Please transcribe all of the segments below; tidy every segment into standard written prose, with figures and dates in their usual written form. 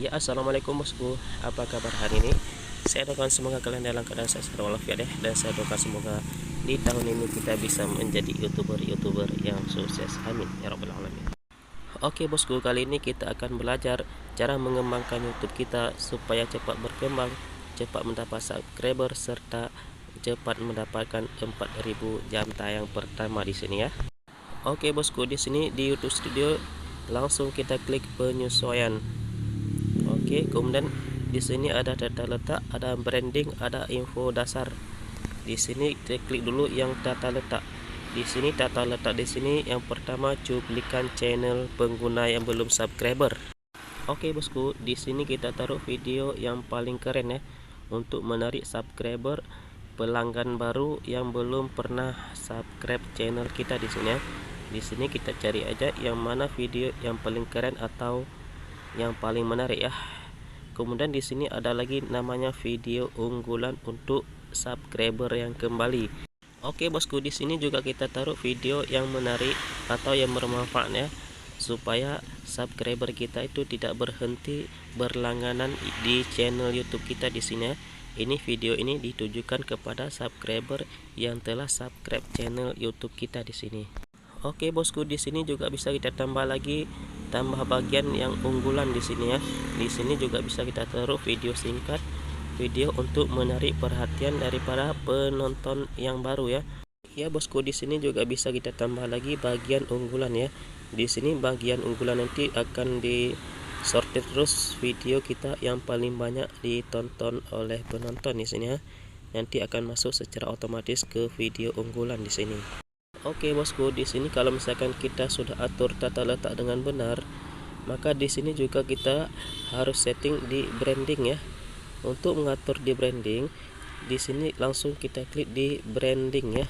Ya, assalamualaikum bosku. Apa kabar hari ini? Saya doakan semoga kalian dalam keadaan sehat walafiat ya. Dan saya doakan semoga di tahun ini kita bisa menjadi youtuber yang sukses. Amin ya rabbal alamin. Oke bosku, kali ini kita akan belajar cara mengembangkan YouTube kita supaya cepat berkembang, cepat mendapat subscriber serta cepat mendapatkan 4000 jam tayang pertama di sini ya. Oke bosku, di sini di YouTube Studio langsung kita klik penyesuaian. Oke, kemudian di sini ada data letak, ada branding, ada info dasar. Di sini kita klik dulu yang data letak. Di sini data letak di sini yang pertama cuplikan channel pengguna yang belum subscriber. Oke bosku, di sini kita taruh video yang paling keren ya untuk menarik subscriber pelanggan baru yang belum pernah subscribe channel kita di sini ya. Di sini kita cari aja yang mana video yang paling keren atau yang paling menarik ya. Kemudian di sini ada lagi namanya video unggulan untuk subscriber yang kembali. Oke bosku, di sini juga kita taruh video yang menarik atau yang bermanfaat ya, supaya subscriber kita itu tidak berhenti berlangganan di channel YouTube kita di sini ya. Ini video ini ditujukan kepada subscriber yang telah subscribe channel YouTube kita di sini. Oke bosku, di sini juga bisa kita tambah lagi bagian yang unggulan di sini ya. Di sini juga bisa kita taruh video singkat, video untuk menarik perhatian daripada penonton yang baru ya. Ya bosku, di sini juga bisa kita tambah lagi bagian unggulan ya. Di sini bagian unggulan nanti akan disortir terus video kita yang paling banyak ditonton oleh penonton di sini ya. Nanti akan masuk secara otomatis ke video unggulan di sini. Oke bosku, di sini kalau misalkan kita sudah atur tata letak dengan benar, maka di sini juga kita harus setting di branding ya. Untuk mengatur di branding, di sini langsung kita klik di branding ya.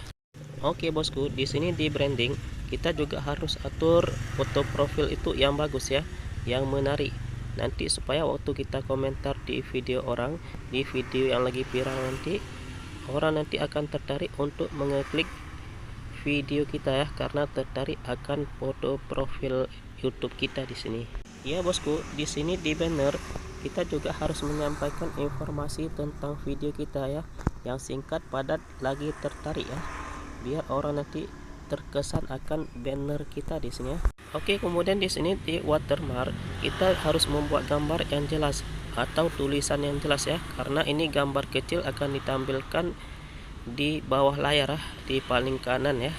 Oke bosku, di sini di branding kita juga harus atur foto profil itu yang bagus ya, yang menarik. Nanti supaya waktu kita komentar di video orang, di video yang lagi viral nanti, orang nanti akan tertarik untuk mengeklik video kita ya, karena tertarik akan foto profil YouTube kita di sini. Ya bosku, di sini di banner kita juga harus menyampaikan informasi tentang video kita ya, yang singkat, padat, lagi tertarik ya, biar orang nanti terkesan akan banner kita di sini ya. Oke, kemudian di sini di watermark kita harus membuat gambar yang jelas atau tulisan yang jelas ya, karena ini gambar kecil akan ditampilkan di bawah layar ya, di paling kanan ya.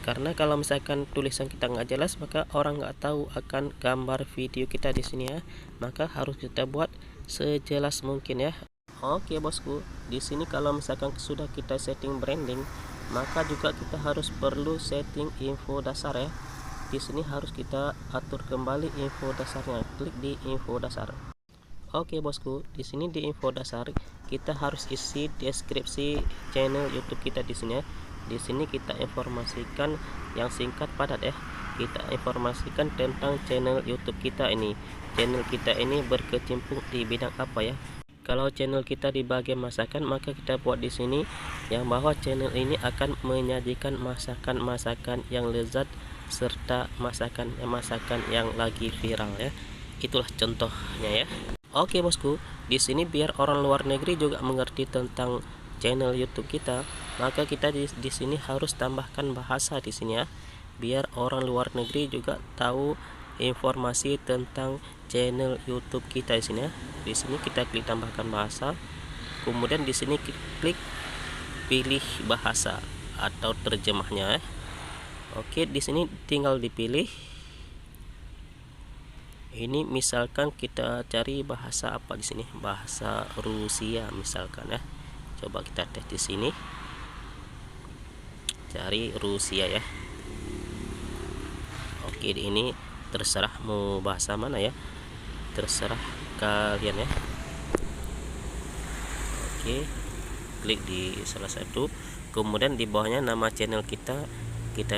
Karena kalau misalkan tulisan kita nggak jelas, maka orang nggak tahu akan gambar video kita di sini ya. Maka harus kita buat sejelas mungkin ya. Oke bosku, di sini kalau misalkan sudah kita setting branding, maka juga kita harus perlu setting info dasar ya. Di sini harus kita atur kembali info dasarnya. Klik di info dasar. Oke bosku, di sini di info dasar kita harus isi deskripsi channel YouTube kita di sini ya. Di sini kita informasikan yang singkat padat ya. Kita informasikan tentang channel YouTube kita ini. Channel kita ini berkecimpung di bidang apa ya? Kalau channel kita di bagian masakan, maka kita buat di sini yang bahwa channel ini akan menyajikan masakan-masakan yang lezat serta masakan yang lagi viral ya. Itulah contohnya ya. Oke bosku, di sini biar orang luar negeri juga mengerti tentang channel YouTube kita, maka kita di sini harus tambahkan bahasa di sini ya, biar orang luar negeri juga tahu informasi tentang channel YouTube kita di sini ya. Di sini kita klik tambahkan bahasa, kemudian di sini klik pilih bahasa atau terjemahnya ya. Oke, di sini tinggal dipilih. Ini misalkan kita cari bahasa apa di sini? Bahasa Rusia misalkan ya. Coba kita tes di sini. Cari Rusia ya. Oke, ini terserah mau bahasa mana ya. Terserah kalian ya. Oke, klik di salah satu. Kemudian di bawahnya nama channel kita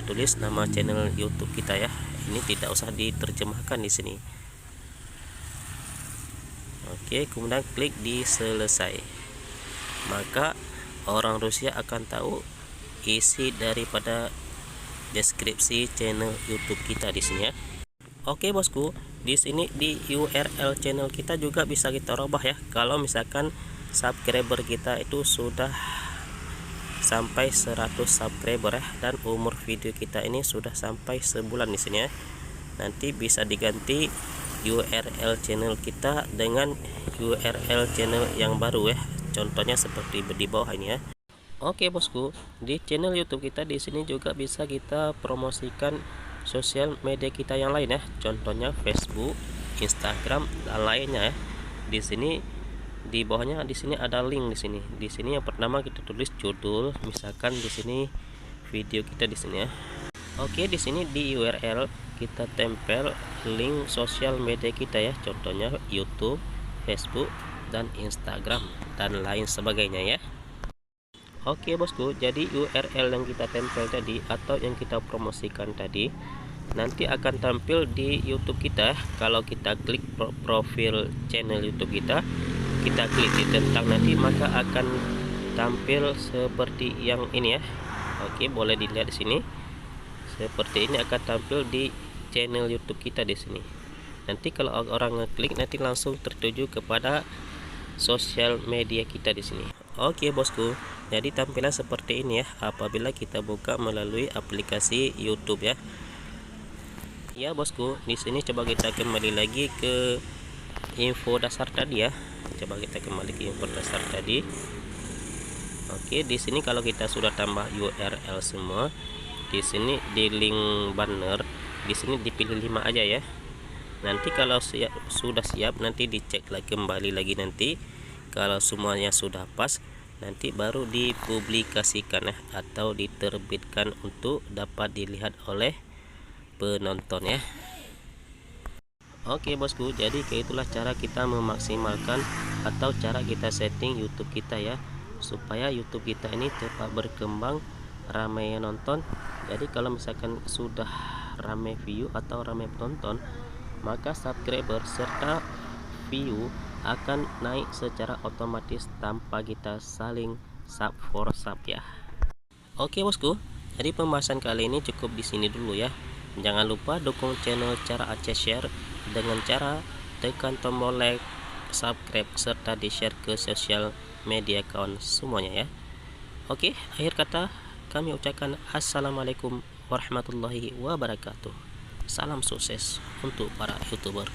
tulis nama channel YouTube kita ya. Ini tidak usah diterjemahkan di sini. Oke, kemudian klik di selesai. Maka orang Rusia akan tahu isi daripada deskripsi channel YouTube kita di sini ya. Oke bosku, di sini di URL channel kita juga bisa kita rubah ya. Kalau misalkan subscriber kita itu sudah sampai 100 subscriber ya, dan umur video kita ini sudah sampai sebulan di sini ya. Nanti bisa diganti URL channel kita dengan URL channel yang baru ya. Contohnya seperti di bawah ini ya. Oke bosku, di channel YouTube kita di sini juga bisa kita promosikan sosial media kita yang lain ya. Contohnya Facebook, Instagram dan lainnya ya. Di sini di bawahnya di sini ada link di sini. Di sini yang pertama kita tulis judul, misalkan di sini video kita di sini ya. Oke, di sini di URL kita tempel link sosial media kita ya. Contohnya YouTube, Facebook dan Instagram dan lain sebagainya ya. Oke bosku, jadi URL yang kita tempel tadi atau yang kita promosikan tadi nanti akan tampil di YouTube kita. Kalau kita klik profil channel YouTube kita klik di tentang nanti, maka akan tampil seperti yang ini ya. Oke, boleh dilihat di sini. Seperti ini akan tampil di channel YouTube kita di sini. Nanti kalau orang ngeklik nanti langsung tertuju kepada sosial media kita di sini. Oke bosku, jadi tampilan seperti ini ya apabila kita buka melalui aplikasi YouTube ya. Ya bosku, di sini coba kita kembali lagi ke info dasar tadi ya. Coba kita kembali ke info dasar tadi. Oke, di sini kalau kita sudah tambah URL semua, di sini di link banner, di sini dipilih 5 aja ya. Nanti kalau sudah siap nanti dicek lagi kembali lagi nanti. Kalau semuanya sudah pas, nanti baru dipublikasikan ya, atau diterbitkan untuk dapat dilihat oleh penonton ya. Oke bosku, jadi itulah cara kita memaksimalkan atau cara kita setting YouTube kita ya, supaya YouTube kita ini cepat berkembang, ramai yang nonton. Jadi kalau misalkan sudah ramai view atau ramai penonton, maka subscriber serta view akan naik secara otomatis tanpa kita saling sub for sub ya. Oke bosku, jadi pembahasan kali ini cukup di sini dulu ya. Jangan lupa dukung channel Cara Aceh Share dengan cara tekan tombol like, subscribe serta di share ke sosial media kawan semuanya ya. Oke, akhir kata kami ucapkan assalamualaikum warahmatullahi wabarakatuh. Salam sukses untuk para youtuber.